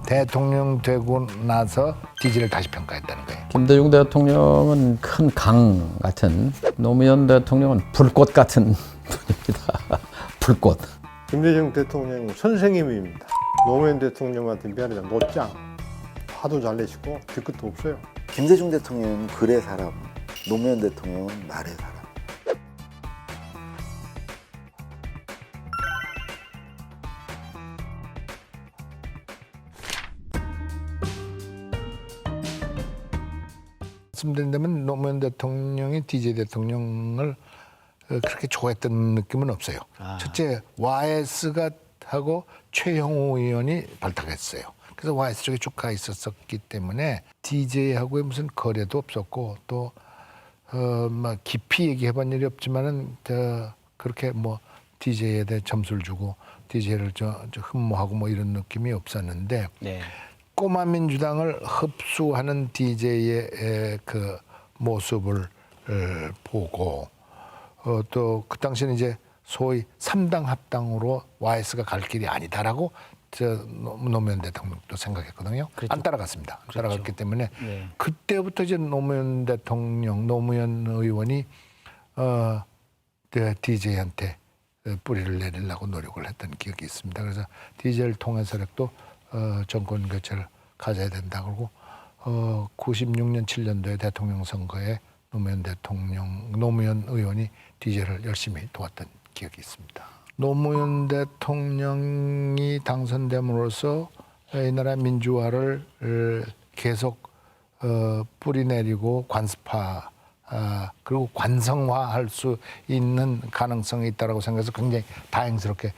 대통령 되고 나서 DJ를 다시 평가했다는 거예요. 김대중 대통령은 큰 강 같은, 노무현 대통령은 불꽃 같은 분입니다. 불꽃. 김대중 대통령 선생님입니다. 노무현 대통령한테 미안하다 노짱. 화도 잘 내시고 뒤끝도 없어요. 김대중 대통령은 글의 사람, 노무현 대통령은 말의 사람. 말씀드린다면 노무현 대통령이 DJ 대통령을 그렇게 좋아했던 느낌은 없어요. 첫째, YS가 하고 최형우 의원이 발탁했어요. 그래서 YS 쪽에 쭉 가 있었기 때문에 DJ하고의 무슨 거래도 없었고 또 막 깊이 얘기해본 일이 없지만은 그렇게 뭐 DJ에 대해 점수를 주고 DJ를 저 흠모하고 뭐 이런 느낌이 없었는데. 네. 꼬마 민주당을 흡수하는 DJ의 그 모습을 보고 또 그 당시에는 이제 소위 3당 합당으로 YS가 갈 길이 아니다라고 노무현 대통령도 생각했거든요. 그렇죠. 안 따라갔습니다. 안 그렇죠. 따라갔기 때문에 네. 그때부터 이제 노무현 대통령, 노무현 의원이 DJ한테 뿌리를 내리려고 노력을 했던 기억이 있습니다. 그래서 DJ를 통해서라도 정권 교체를 가져야 된다. 그러고 96년 7년도에 대통령 선거에 노무현 의원이 DJ를 열심히 도왔던 기억이 있습니다. 노무현 대통령이 당선됨으로써 이 나라 민주화를 계속 뿌리내리고 관습화 그리고 관성화할 수 있는 가능성이 있다고 생각해서 굉장히 다행스럽게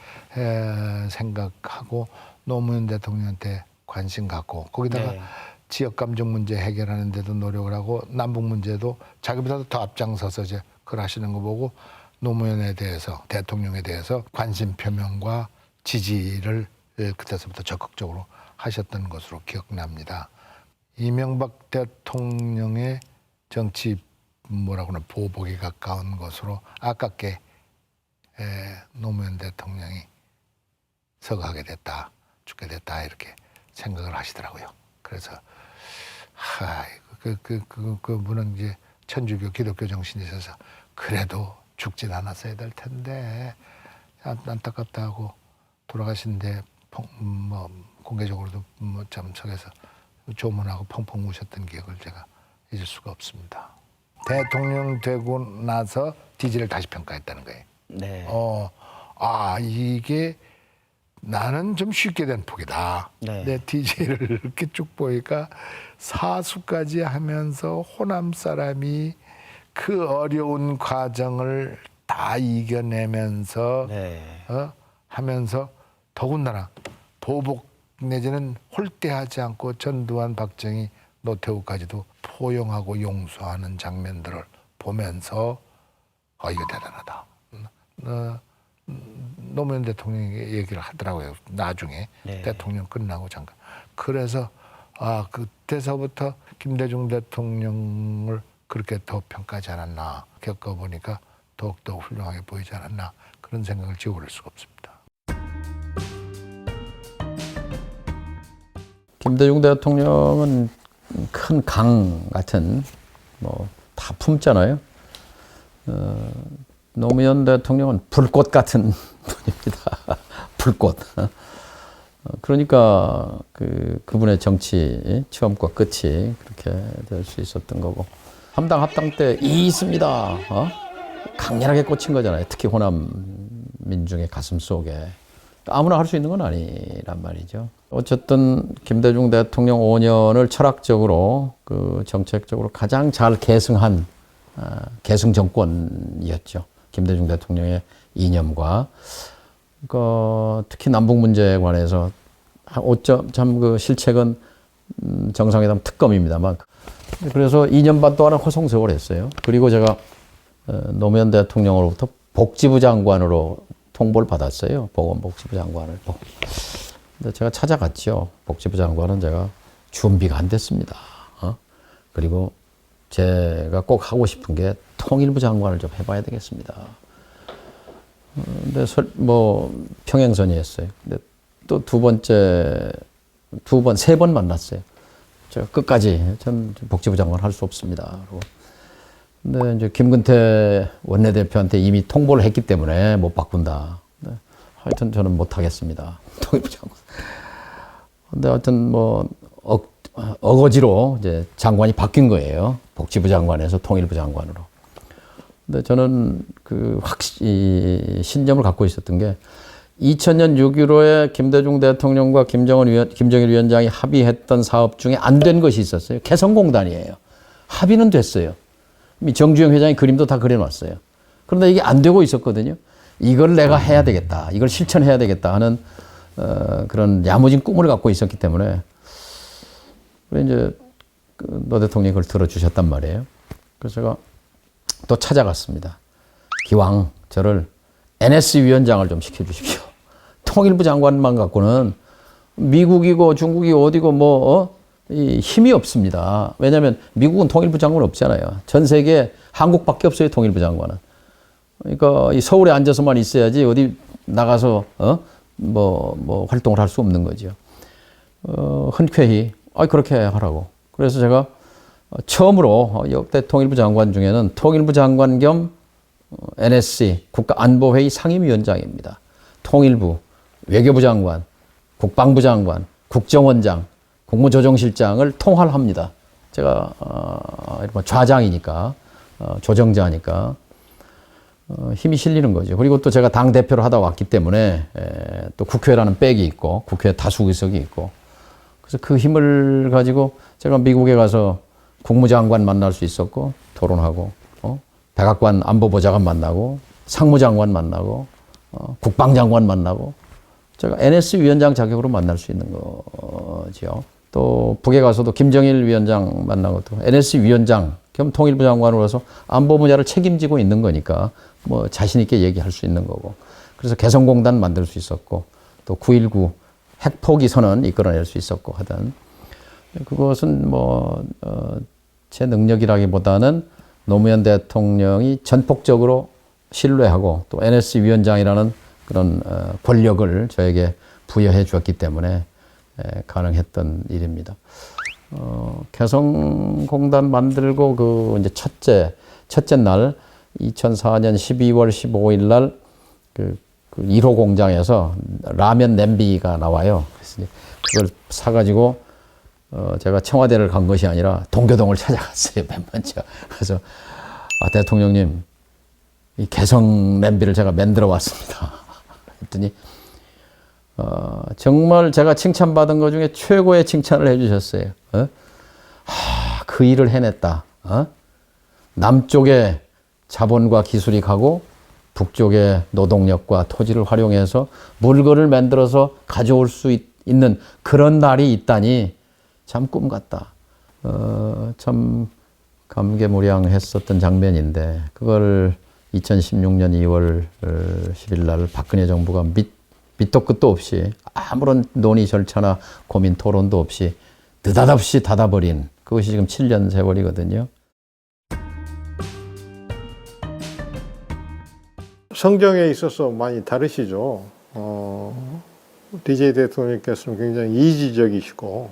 생각하고 노무현 대통령한테 관심 갖고 거기다가 네. 지역 감정 문제 해결하는 데도 노력을 하고 남북 문제도 자기보다도 더 앞장서서 이제 그걸 하시는 거 보고 노무현에 대해서 대통령에 대해서 관심 표명과 지지를 그때서부터 적극적으로 하셨던 것으로 기억납니다. 이명박 대통령의 정치 뭐라고나 보복에 가까운 것으로 아깝게 노무현 대통령이 서거하게 됐다, 죽게 됐다 이렇게 생각을 하시더라고요. 그래서 그분은 이제 천주교 기독교 정신이 있어서 그래도 죽진 않았어야 될 텐데 안타깝다 하고 돌아가신데 뭐 공개적으로도 뭐 참석해서 조문하고 펑펑 우셨던 기억을 제가 잊을 수가 없습니다. 대통령 되고 나서 DJ를 다시 평가했다는 거예요. 네. 이게 나는 좀 쉽게 된 폭이다. 네. 내 DJ를 이렇게 쭉 보니까 사수까지 하면서 호남 사람이 그 어려운 과정을 다 이겨내면서 네. 하면서 더군다나 보복 내지는 홀대하지 않고 전두환, 박정희, 노태우까지도 포용하고 용서하는 장면들을 보면서 이거 대단하다. 노무현 대통령이 얘기를 하더라고요. 나중에 네. 대통령 끝나고 잠깐. 그래서 그때서부터 김대중 대통령을 그렇게 더 평가하지 않았나. 겪어보니까 더욱더 훌륭하게 보이지 않았나. 그런 생각을 지워버릴 수가 없습니다. 김대중 대통령은 큰 강 같은, 뭐 다 품잖아요. 노무현 대통령은 불꽃 같은 분입니다. 불꽃. 그러니까 그분의 정치 처음과 끝이 그렇게 될 수 있었던 거고. 3당 합당 때 있습니다. 강렬하게 꽂힌 거잖아요. 특히 호남 민중의 가슴 속에. 아무나 할 수 있는 건 아니란 말이죠. 어쨌든 김대중 대통령 5년을 철학적으로 정책적으로 가장 잘 계승한 계승 정권이었죠. 김대중 대통령의 이념과 특히 남북 문제에 관해서 참 실책은 정상회담 특검입니다만 그래서 2년 반 동안 호송세월을 했어요. 그리고 제가 노무현 대통령으로부터 복지부 장관으로 통보를 받았어요. 보건복지부 장관을. 근데 제가 찾아갔죠. 복지부 장관은 제가 준비가 안 됐습니다. 그리고 제가 꼭 하고 싶은 게 통일부 장관을 좀 해봐야 되겠습니다. 근데 평행선이었어요. 근데 또 두 번째 두 번, 세 번 만났어요. 저 끝까지 전 복지부 장관 할 수 없습니다. 그러고. 근데 이제 김근태 원내대표한테 이미 통보를 했기 때문에 못 바꾼다. 근데 하여튼 저는 못 하겠습니다. 통일부 장관. 근데 하여튼 뭐 어거지로 이제 장관이 바뀐 거예요. 복지부 장관에서 통일부 장관으로. 근데 저는 신점을 갖고 있었던 게 2000년 6.15에 김대중 대통령과 김정일 위원장이 합의했던 사업 중에 안 된 것이 있었어요. 개성공단이에요. 합의는 됐어요. 이미 정주영 회장이 그림도 다 그려놨어요. 그런데 이게 안 되고 있었거든요. 이걸 내가 해야 되겠다. 이걸 실천해야 되겠다 하는 그런 야무진 꿈을 갖고 있었기 때문에 그래 이제 노 대통령이 그걸 들어주셨단 말이에요. 그래서 제가 또 찾아갔습니다. 기왕 저를 NS 위원장을 좀 시켜주십시오. 통일부 장관만 갖고는 미국이고 중국이고 어디고 힘이 없습니다. 왜냐하면 미국은 통일부 장관 없잖아요. 전 세계에 한국밖에 없어요. 통일부 장관은. 그러니까 이 서울에 앉아서만 있어야지 어디 나가서 활동을 할 수 없는 거죠. 흔쾌히 그렇게 하라고. 그래서 제가 처음으로 역대 통일부 장관 중에는 통일부 장관 겸 NSC 국가안보회의 상임위원장입니다. 통일부, 외교부 장관, 국방부 장관, 국정원장, 국무조정실장을 통할합니다. 제가 좌장이니까 조정자니까 힘이 실리는 거죠. 그리고 또 제가 당대표를 하다 왔기 때문에 또 국회라는 백이 있고 국회 다수 의석이 있고 그래서 그 힘을 가지고 제가 미국에 가서 국무장관 만날 수 있었고 토론하고 백악관 안보보좌관 만나고 상무장관 만나고 국방장관 만나고 제가 NS 위원장 자격으로 만날 수 있는 거죠. 또 북에 가서도 김정일 위원장 만나고 또 NS 위원장 겸 통일부 장관으로서 안보 분야를 책임지고 있는 거니까 자신 있게 얘기할 수 있는 거고 그래서 개성공단 만들 수 있었고 또 9.19 핵포기 선언 이끌어낼 수 있었고 하던 그것은 제 능력이라기보다는 노무현 대통령이 전폭적으로 신뢰하고 또 NS 위원장이라는 그런 권력을 저에게 부여해 주었기 때문에 가능했던 일입니다. 개성공단 만들고 이제 첫째 날 2004년 12월 15일 날 그 1호 공장에서 라면 냄비가 나와요. 그래서 그걸 사가지고 제가 청와대를 간 것이 아니라 동교동을 찾아갔어요. 맨 먼저. 그래서 대통령님 이 개성 냄비를 제가 만들어 왔습니다. 했더니 정말 제가 칭찬받은 것 중에 최고의 칭찬을 해주셨어요. 그 일을 해냈다. 남쪽에 자본과 기술이 가고 북쪽에 노동력과 토지를 활용해서 물건을 만들어서 가져올 수 있는 그런 날이 있다니 참 꿈 같다. 참 감개무량했었던 장면인데 그걸 2016년 2월 10일 날 박근혜 정부가 밑도 끝도 없이 아무런 논의 절차나 고민 토론도 없이 느닷없이 닫아버린 그것이 지금 7년 세월이거든요. 성정에 있어서 많이 다르시죠. DJ 대통령께서는 굉장히 이지적이시고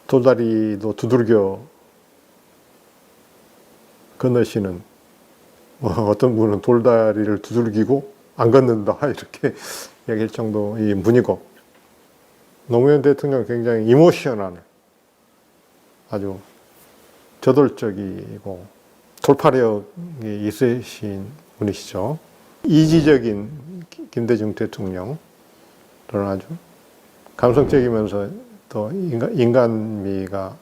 돌다리도 두들겨 건너시는 어떤 분은 돌다리를 두들기고 안 건넌다 이렇게 얘기할 정도의 분이고 노무현 대통령은 굉장히 이모셔널 아주 저돌적이고 돌파력이 있으신 분이시죠. 이지적인 김대중 대통령 또는 아주 감성적이면서 또 인간미가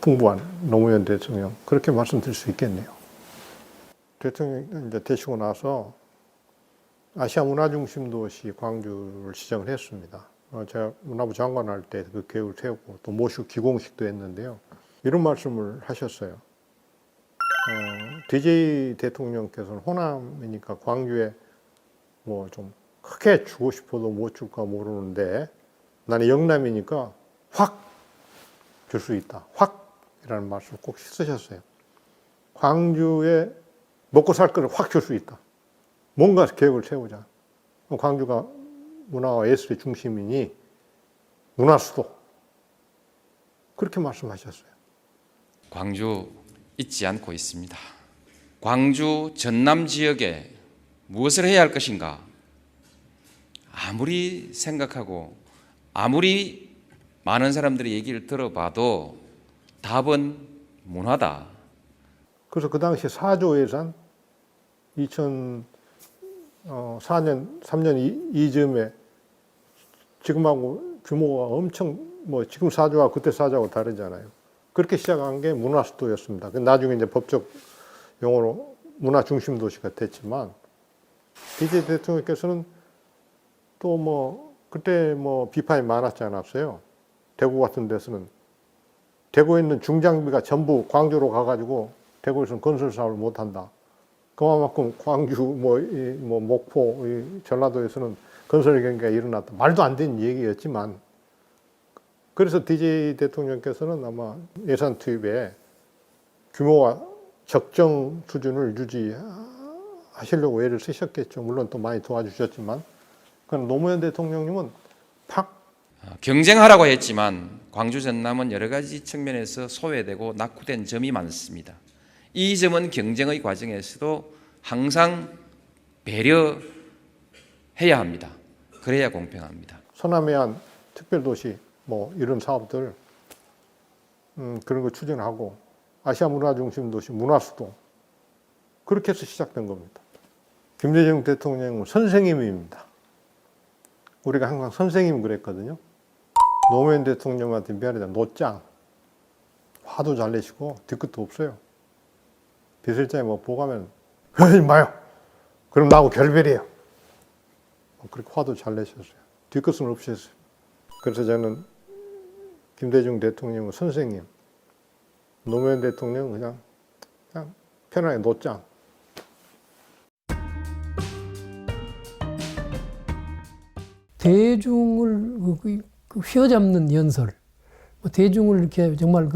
풍부한 노무현 대통령 그렇게 말씀드릴 수 있겠네요. 대통령 이제 되시고 나서 아시아 문화중심도시 광주를 지정을 했습니다. 제가 문화부 장관 할 때 그 계획을 세우고 또 모시고 기공식도 했는데요. 이런 말씀을 하셨어요. DJ 대통령께서는 호남이니까 광주에 좀 크게 주고 싶어도 못 줄까 모르는데 나는 영남이니까 확 줄 수 있다. 확이라는 말씀을 꼭 쓰셨어요. 광주에 먹고 살 거를 확 줄 수 있다. 뭔가 계획을 세우자. 광주가 문화와 예술의 중심이니 문화수도 그렇게 말씀하셨어요. 광주 잊지 않고 있습니다. 광주 전남 지역에 무엇을 해야 할 것인가? 아무리 생각하고 아무리 많은 사람들의 얘기를 들어봐도 답은 문화다. 그래서 그 당시 4조 예산 2004년 3년 이즈음에 지금하고 규모가 엄청 뭐 지금 4조와 그때 4조하고 다르잖아요. 그렇게 시작한 게 문화수도였습니다. 나중에 이제 법적 용어로 문화 중심 도시가 됐지만 DJ 대통령께서는 또 뭐 그때 뭐 비판이 많았지 않았어요. 대구 같은 데서는 대구에 있는 중장비가 전부 광주로 가가지고 대구에서는 건설 사업을 못한다. 그만큼 광주, 목포, 전라도에서는 건설 경기가 일어났다. 말도 안 되는 얘기였지만, 그래서 DJ 대통령께서는 아마 예산 투입에 규모와 적정 수준을 유지하시려고 애를 쓰셨겠죠. 물론 또 많이 도와주셨지만, 그럼 노무현 대통령님은 팍 경쟁하라고 했지만 광주 전남은 여러 가지 측면에서 소외되고 낙후된 점이 많습니다. 이 점은 경쟁의 과정에서도 항상 배려해야 합니다. 그래야 공평합니다. 서남해안 특별도시 뭐 이런 사업들 그런 거 추진하고 아시아 문화중심도시 문화수도 그렇게 해서 시작된 겁니다. 김대중 대통령은 선생님입니다. 우리가 항상 선생님 그랬거든요. 노무현 대통령한테 미안하다 노짱 화도 잘 내시고 뒤끝도 없어요. 비서실장이 뭐 보고하면 에이 마요 그럼 나하고 결별이에요. 그렇게 화도 잘 내셨어요. 뒤끝은 없으셨어요. 그래서 저는 김대중 대통령은 선생님, 노무현 대통령은 그냥 편하게 노짱. 대중을 휘어잡는 연설, 대중을 이렇게 정말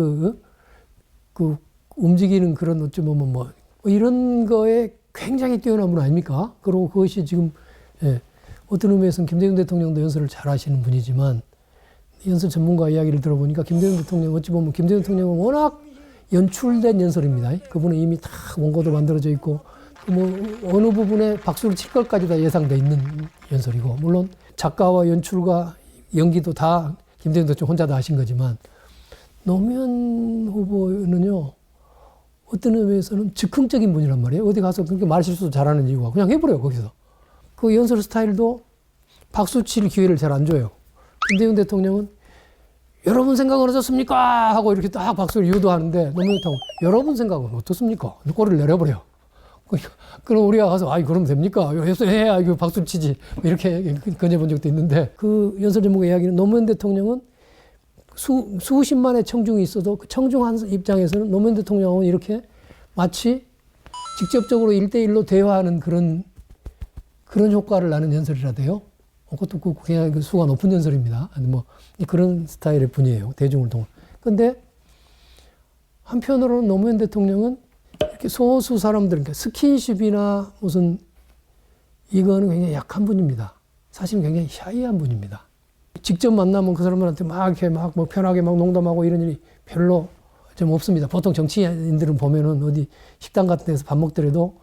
움직이는 그런 어찌 보면 뭐 이런 거에 굉장히 뛰어난 분 아닙니까? 그리고 그것이 지금 어떤 의미에서는 김대중 대통령도 연설을 잘 하시는 분이지만 연설 전문가 이야기를 들어보니까 김대중 대통령 어찌 보면 김대중 대통령은 워낙 연출된 연설입니다. 그분은 이미 다 원고도 만들어져 있고 뭐 어느 부분에 박수를 칠 것까지 다 예상돼 있는 연설이고 물론 작가와 연출과 연기도 다 김대중 대통령 혼자 다 하신 거지만 노무현 후보는요 어떤 의미에서는 즉흥적인 분이란 말이에요. 어디 가서 그렇게 말 실수도 잘하는 이유가 그냥 해버려요 거기서. 그 연설 스타일도 박수 칠 기회를 잘 안 줘요. 김대중 대통령은 여러분 생각은 어떻습니까? 하고 이렇게 딱 박수를 유도하는데 노무현 대통령 여러분 생각은 어떻습니까? 꼬리를 내려버려. 그럼 우리가 가서 아이 그러면 됩니까? 해야 이거 박수 치지 이렇게 건져본 적도 있는데 그 연설 전문가 이야기는 노무현 대통령은 수십만의 청중이 있어도 그 청중한 입장에서는 노무현 대통령은 이렇게 마치 직접적으로 1대1로 대화하는 그런 효과를 나는 연설이라대요. 그것도 그냥 수가 높은 연설입니다. 뭐 그런 스타일의 분이에요. 대중을 통해. 근데 한편으로는 노무현 대통령은 이렇게 소수 사람들, 그러니까 스킨십이나 무슨 이거는 굉장히 약한 분입니다. 사실은 굉장히 샤이한 분입니다. 직접 만나면 그 사람들한테 막 이렇게 뭐 편하게 막 농담하고 이런 일이 별로 좀 없습니다. 보통 정치인들은 보면은 어디 식당 같은 데서 밥 먹더라도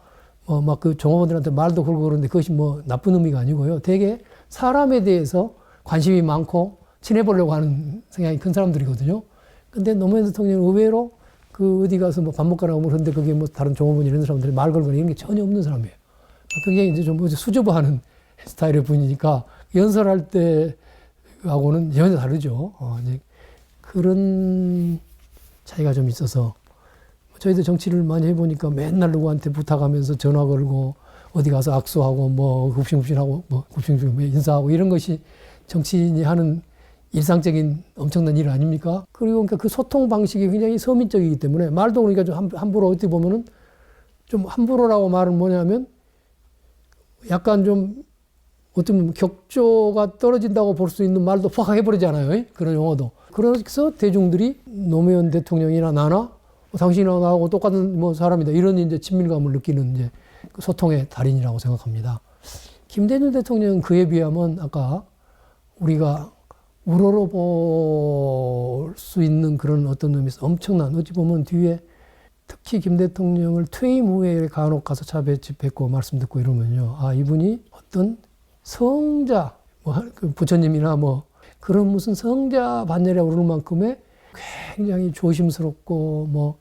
막 그 종업원들한테 말도 걸고 그러는데 그것이 뭐 나쁜 의미가 아니고요. 되게 사람에 대해서 관심이 많고 친해보려고 하는 성향이 큰 사람들이거든요. 근데 노무현 대통령은 의외로 그 어디 가서 뭐 밥 먹거나 그러는데 그게 뭐 다른 종업원 이런 사람들이 말 걸거나 이런 게 전혀 없는 사람이에요. 그게 이제 좀 수줍어하는 스타일의 분이니까 연설할 때하고는 전혀 다르죠. 이제 그런 차이가 좀 있어서 저희도 정치를 많이 해보니까 맨날 누구한테 부탁하면서 전화 걸고 어디 가서 악수하고 뭐 굽신굽신하고 뭐 굽신굽신 인사하고 이런 것이 정치인이 하는 일상적인 엄청난 일 아닙니까? 그리고 그러니까 그 소통 방식이 굉장히 서민적이기 때문에 말도 그러니까 좀 함부로 어떻게 보면은 좀 함부로라고 말은 뭐냐면 약간 좀 어떻게 보면 격조가 떨어진다고 볼 수 있는 말도 확 해버리잖아요. 그런 용어도. 그래서 대중들이 노무현 대통령이나 나나 당신이나 나하고 똑같은 뭐 사람이다 이런 이제 친밀감을 느끼는 이제 그 소통의 달인이라고 생각합니다. 김대중 대통령은 그에 비하면 아까 우리가 우러러 볼 수 있는 그런 어떤 의미에서 엄청난, 어찌 보면 뒤에 특히 김 대통령을 퇴임 후에 간혹 가서 뵙고 말씀 듣고 이러면요. 아, 이분이 어떤 성자, 그 부처님이나 그런 무슨 성자 반열에 오를 만큼의 굉장히 조심스럽고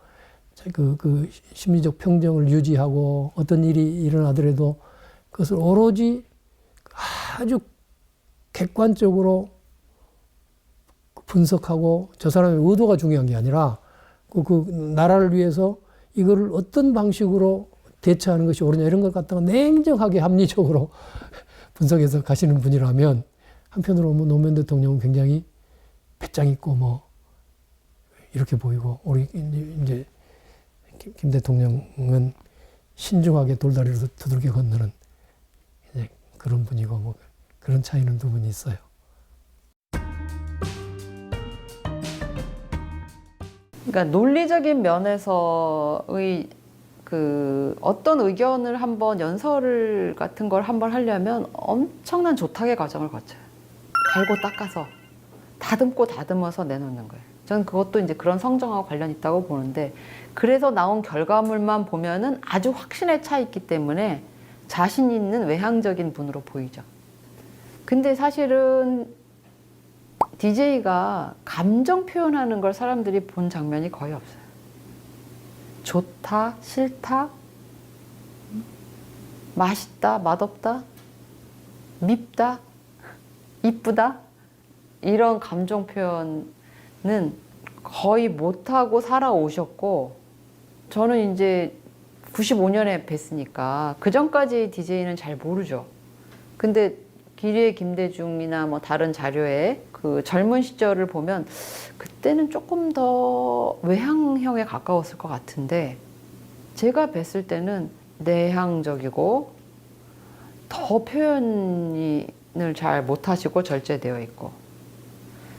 그 심리적 평정을 유지하고 어떤 일이 일어나더라도 그것을 오로지 아주 객관적으로 분석하고 저 사람의 의도가 중요한 게 아니라 그 나라를 위해서 이거를 어떤 방식으로 대처하는 것이 옳으냐 이런 걸 갖다가 냉정하게 합리적으로 분석해서 가시는 분이라면 한편으로 노무현 대통령은 굉장히 배짱 있고 이렇게 보이고 우리 이제 김 대통령은 신중하게 돌다리를 두들겨 건너는 이제 그런 분이고 그런 차이는 두 분이 있어요. 그러니까 논리적인 면에서의 그 어떤 의견을 한번 연설 같은 걸 한번 하려면 엄청난 조탁의 과정을 거쳐요. 갈고 닦아서 다듬고 다듬어서 내놓는 거예요. 저는 그것도 이제 그런 성정하고 관련 있다고 보는데, 그래서 나온 결과물만 보면은 아주 확신에 차 있기 때문에 자신 있는 외향적인 분으로 보이죠. 근데 사실은 DJ가 감정 표현하는 걸 사람들이 본 장면이 거의 없어요. 좋다, 싫다, 맛있다, 맛없다, 밉다, 이쁘다, 이런 감정 표현은 거의 못하고 살아오셨고, 저는 이제 95년에 뵀으니까 그 전까지 DJ는 잘 모르죠. 근데 기리의 김대중이나 다른 자료에 그 젊은 시절을 보면 그때는 조금 더 외향형에 가까웠을 것 같은데, 제가 뵀을 때는 내향적이고 더 표현을 잘 못하시고 절제되어 있고,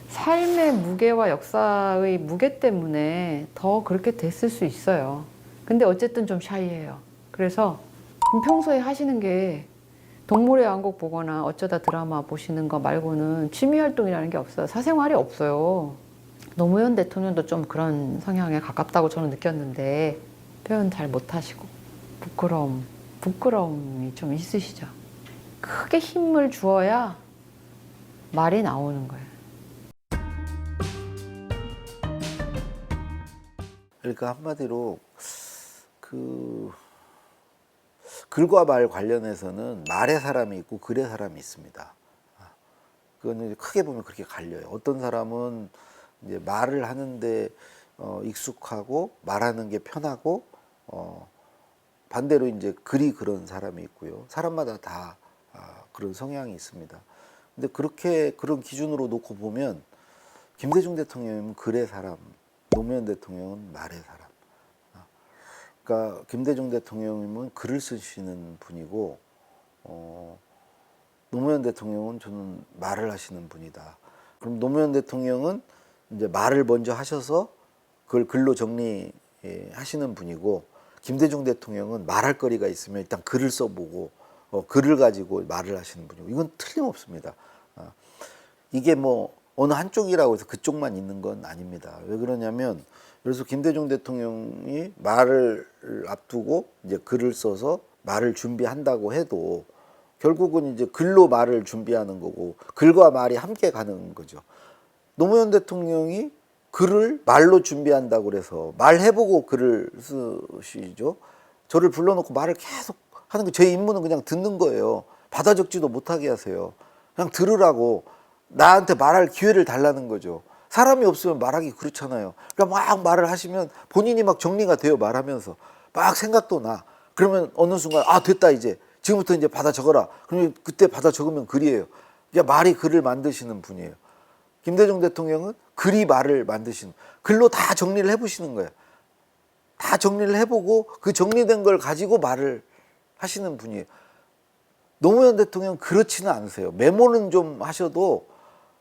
삶의 무게와 역사의 무게 때문에 더 그렇게 됐을 수 있어요. 근데 어쨌든 좀 샤이해요. 그래서 평소에 하시는 게 동물의 왕국 보거나 어쩌다 드라마 보시는 거 말고는 취미 활동이라는 게 없어요. 사생활이 없어요. 노무현 대통령도 좀 그런 성향에 가깝다고 저는 느꼈는데 표현 잘 못하시고 부끄러움이 좀 있으시죠. 크게 힘을 주어야 말이 나오는 거예요. 그러니까 한마디로 글과 말 관련해서는 말의 사람이 있고 글의 사람이 있습니다. 그거는 크게 보면 그렇게 갈려요. 어떤 사람은 이제 말을 하는데 익숙하고 말하는 게 편하고 반대로 이제 글이 그런 사람이 있고요. 사람마다 다 그런 성향이 있습니다. 근데 그런 기준으로 놓고 보면 김대중 대통령은 글의 사람, 노무현 대통령은 말의 사람. 그러니까 김대중 대통령님은 글을 쓰시는 분이고 노무현 대통령은 저는 말을 하시는 분이다. 그럼 노무현 대통령은 이제 말을 먼저 하셔서 그걸 글로 정리하시는 분이고, 김대중 대통령은 말할 거리가 있으면 일단 글을 써보고 글을 가지고 말을 하시는 분이고, 이건 틀림없습니다. 이게 어느 한쪽이라고 해서 그쪽만 있는 건 아닙니다. 왜 그러냐면, 그래서 김대중 대통령이 말을 앞두고 이제 글을 써서 말을 준비한다고 해도 결국은 이제 글로 말을 준비하는 거고, 글과 말이 함께 가는 거죠. 노무현 대통령이 글을 말로 준비한다고 그래서 말해보고 글을 쓰시죠. 저를 불러놓고 말을 계속 하는 거, 제 임무는 그냥 듣는 거예요. 받아 적지도 못하게 하세요. 그냥 들으라고, 나한테 말할 기회를 달라는 거죠. 사람이 없으면 말하기 그렇잖아요. 그러니까 막 말을 하시면 본인이 막 정리가 돼요. 말하면서 막 생각도 나. 그러면 어느 순간 됐다, 이제 지금부터 이제 받아 적어라. 그러면 그때 받아 적으면 글이에요. 그러니까 말이 글을 만드시는 분이에요. 김대중 대통령은 글이 말을 만드시는, 글로 다 정리를 해보시는 거예요. 다 정리를 해보고 그 정리된 걸 가지고 말을 하시는 분이에요. 노무현 대통령은 그렇지는 않으세요. 메모는 좀 하셔도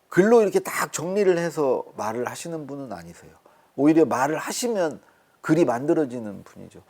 글로 이렇게 딱 정리를 해서 말을 하시는 분은 아니세요. 오히려 말을 하시면 글이 만들어지는 분이죠.